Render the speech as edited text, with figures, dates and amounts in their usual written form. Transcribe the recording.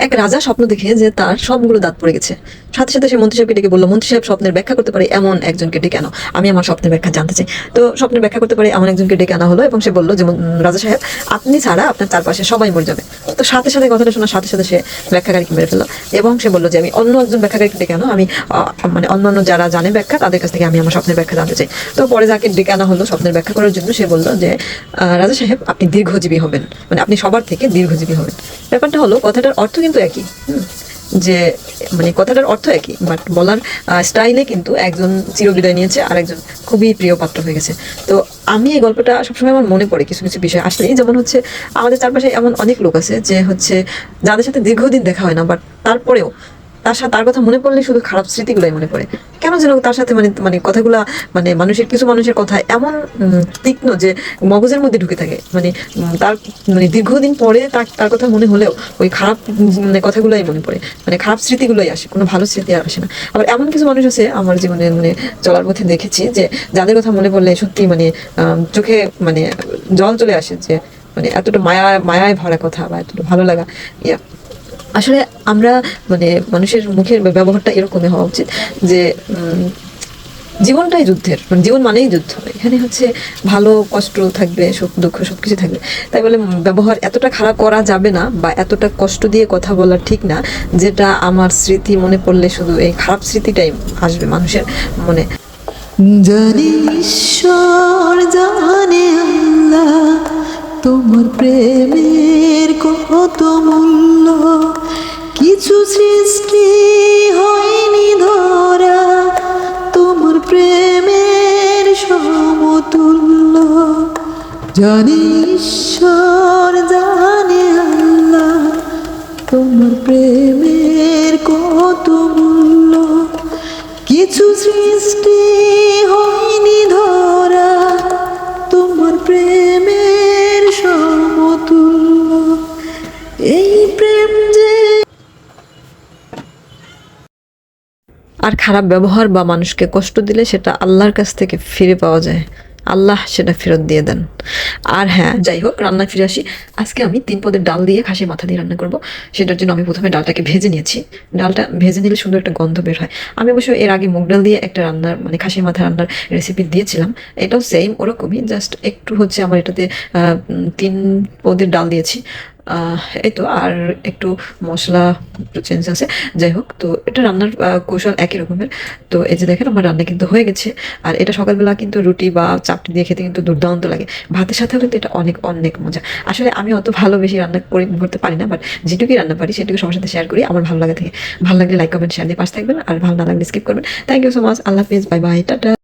এক রাজা স্বপ্ন দেখে যে তার সবগুলো দাঁত পড়ে গেছে। সাথে সাথে সে মন্ত্রী সাহেবকে ডেকে বললো, মন্ত্রী সাহেব স্বপ্নের ব্যাখ্যা করতে পারে এমন একজনকে ডেকে আনো, আমি আমার স্বপ্নের ব্যাখ্যা জানতে চাই। তো স্বপ্নের ব্যাখ্যা করতে পারে এমন একজনকে ডেকে আনা হলো এবং সে বললো যে রাজা সাহেব, আপনি ছাড়া আপনার চারপাশে সবাই মরে যাবে। তো সাথে সাথে কথাটা শোনার সাথে সাথে সে ব্যাখ্যাকারীকে মেরে ফেললো এবং সে বললো যে আমি অন্য একজন ব্যাখ্যাকারীকে ডেকে আনো, আমি মানে অন্যান্য যারা জানে ব্যাখ্যা তাদের কাছ থেকে আমি আমার স্বপ্নের ব্যাখ্যা জানতে চাই। তো পরে যাকে ডেকে আনা হলো স্বপ্নের ব্যাখ্যা করার জন্য, সে বললো যে রাজা সাহেব, আপনি দীর্ঘজীবী হবেন, মানে আপনি সবার থেকে দীর্ঘজীবী হবেন। ব্যাপারটা হলো কথাটার অর্থ কিন্তু একই, যে মানে কথাটার অর্থ একই, বাট বলার স্টাইলে কিন্তু একজন চিরবিদায় নিয়েছে আর একজন খুবই প্রিয় পাত্র হয়ে গেছে। তো আমি এই গল্পটা সবসময় আমার মনে পড়ে কিছু কিছু বিষয় আসলেই, যেমন হচ্ছে আমাদের চারপাশে এমন অনেক লোক আছে যে হচ্ছে যাদের সাথে দীর্ঘদিন দেখা হয় না, বাট তারপরেও তার কথা মনে পড়লে শুধু খারাপ স্মৃতিগুলোই মনে পড়ে। কেন যেন তার সাথে মানে মানে কথাগুলা, মানে কিছু মানুষের কথা এমন তীক্ষ্ণ যে মগজের মধ্যে ঢুকে থাকে। মানে তার মানে দীর্ঘদিন পরে তার কথা মনে হলেও ওই খারাপ মানে কথাগুলোই মনে পড়ে, মানে খারাপ স্মৃতিগুলোই আসে, কোনো ভালো স্মৃতি আর আসে না। আবার এমন কিছু মানুষ আছে আমার জীবনে মানে চলার পথে দেখেছি যে যাদের কথা মনে পড়লে সত্যি মানে চোখে মানে জল চলে আসে, যে মানে এতটা মায়ায় ভরা কথা বা এতটা ভালো লাগা। আসলে আমরা মানে মানুষের মুখের ব্যবহারটা এরকমই হওয়া উচিত যে জীবনটাই যুদ্ধের, মানে জীবন মানেই যুদ্ধ। এখানে হচ্ছে ভালো কষ্ট থাকবে, সুখ দুঃখ সবকিছু থাকবে। তাই বলে ব্যবহার এতটা খারাপ করা যাবে না বা এতটা কষ্ট দিয়ে কথা বলা ঠিক না, যেটা আমার স্মৃতি মনে পড়লে শুধু এই খারাপ স্মৃতিটাই আসবে মানুষের মনে। জানি ঈশ্বর, জানে আল্লাহ, তোমার প্রেমের কত মূল্য। কিছু সৃষ্টি হয়নি ধরা তোমার প্রেমের সমতুল্য। জানি ঈশ্বর, জানে আল্লাহ, তোমার প্রেমের কত মূল্য। কিছু সৃষ্টি হয়নি ধরা তোমার প্রেমের সমতুল্য। এই প্রেম যে আর খারাপ ব্যবহার বা মানুষকে কষ্ট দিলে সেটা আল্লাহর কাছ থেকে ফিরে পাওয়া যায়, আল্লাহ সেটা ফেরত দিয়ে দেন। আর হ্যাঁ, যাই হোক, রান্না ফিরে আসি। আজকে আমি 3 পদের ডাল দিয়ে খাসির মাথা দিয়ে রান্না করব। সেটার জন্য আমি প্রথমে ডালটাকে ভেজে নিয়েছি। ডালটা ভেজে নিলে সুন্দর একটা গন্ধ বের হয়। আমি অবশ্য এর আগে মুগ ডাল দিয়ে একটা রান্নার মানে খাসির মাথা রান্নার রেসিপি দিয়েছিলাম, এটাও সেম ওরকমই, জাস্ট একটু হচ্ছে আমার এটাতে 3 পদের ডাল দিয়েছি। এই তো, আর একটু মশলা একটু চেঞ্জ আছে। যাই হোক, তো এটা রান্নার কৌশল একই রকমের। তো এই যে দেখেন, আমার রান্না কিন্তু হয়ে গেছে। আর এটা সকালবেলা কিন্তু রুটি বা চাপটি দিয়ে খেতে কিন্তু দুর্দান্ত লাগে, ভাতের সাথেও কিন্তু এটা অনেক অনেক মজা। আসলে আমি অত ভালো বেশি রান্না করতে পারি না, বাট যেটুকুই রান্না পারি সেটুকু সবার সাথে শেয়ার করি আমার ভালো লাগা থেকে। ভালো লাগলে লাইক কমেন্ট শেয়ার দিয়ে পাশে থাকবেন, আর ভালো না লাগলে স্কিপ করবেন। Thank you so much. আল্লাহ হাফিজ, বাই বাই, টাটা।